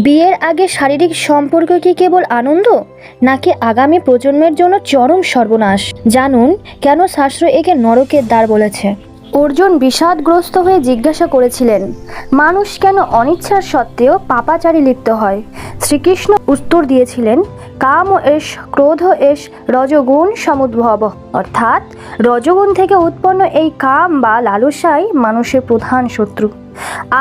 বিয়ের আগে শারীরিক সম্পর্ক কি কেবল আনন্দ, নাকি আগামী প্রজন্মের জন্য চরম সর্বনাশ? জানুন কেন শাস্ত্র একে নরকের দ্বার বলেছে। অর্জুন বিষাদগ্রস্ত হয়ে জিজ্ঞাসা করেছিলেন, মানুষ কেন অনিচ্ছার সত্ত্বেও পাপাচারে লিপ্ত হয়? শ্রীকৃষ্ণ উত্তর দিয়েছিলেন, কাম এষ ক্রোধ এষ রজগুণ সমুদ্ভব, অর্থাৎ রজগুণ থেকে উৎপন্ন এই কাম বা লালসাই মানুষের প্রধান শত্রু।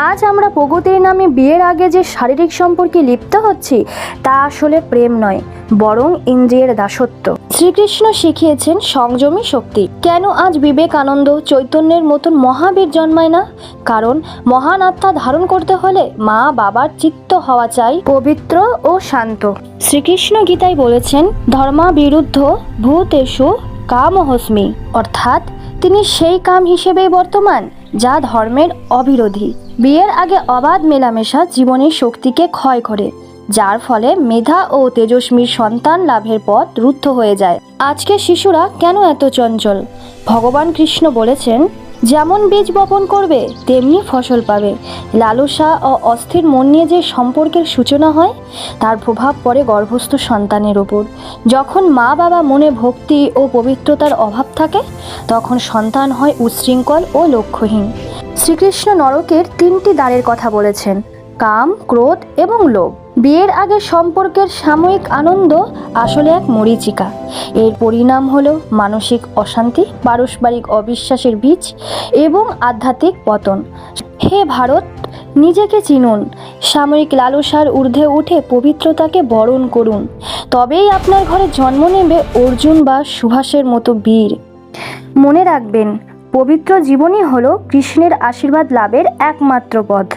আজ আমরা প্রগতির নামে বিয়ের আগে যে শারীরিক সম্পর্কে লিপ্ত হচ্ছি তা আসলে প্রেম নয়, বরং ইন্দ্রিয়ের দাসত্ব। শ্রীকৃষ্ণ শিখিয়েছেন সংযমী শক্তি। কেন আজ বিবেকানন্দ, চৈতন্যের মতন মহাবীর জন্মায় না? কারণ মহান আত্মা ধারণ করতে হলে মা বাবার চিত্ত হওয়া চাই পবিত্র ও শান্ত। শ্রীকৃষ্ণ গীতায় বলেছেন, ধর্মা বিরুদ্ধ ভূতেষু কামহস্মি, অর্থাৎ তিনি সেই কাম হিসেবেই বর্তমান যা ধর্মের অবিরোধী। বিয়ের আগে অবাধ মেলামেশা জীবনের শক্তিকে ক্ষয় করে, যার ফলে মেধা ও তেজস্বীর সন্তান লাভের পথ রুদ্ধ হয়ে যায়। আজকে শিশুরা কেন এত চঞ্চল? ভগবান কৃষ্ণ বলেছেন, যেমন বীজ বপন করবে তেমনি ফসল পাবে। লালসা ও অস্থির মন নিয়ে যে সম্পর্কের সূচনা হয় তার প্রভাব পড়ে গর্ভস্থ সন্তানের ওপর। যখন মা বাবা মনে ভক্তি ও পবিত্রতার অভাব থাকে তখন সন্তান হয় উচ্ছৃঙ্খল ও লক্ষ্যহীন। শ্রীকৃষ্ণ নরকের তিনটি দ্বারের কথা বলেছেন, কাম, ক্রোধ এবং লোভ। বিয়ের আগে সম্পর্কের সাময়িক আনন্দ আসলে এক মরীচিকা। এর পরিণাম হলো মানসিক অশান্তি, পারস্পরিক অবিশ্বাসের বীজ এবং আধ্যাত্মিক পতন। হে ভারত, নিজেকে চিনুন, সাময়িক লালসার ঊর্ধ্বে উঠে পবিত্রতাকে বরণ করুন। তবেই আপনার ঘরে জন্ম নেবে অর্জুন বা সুভাষের মতো বীর। মনে রাখবেন, পবিত্র জীবনই হলো কৃষ্ণের আশীর্বাদ লাভের একমাত্র পথ।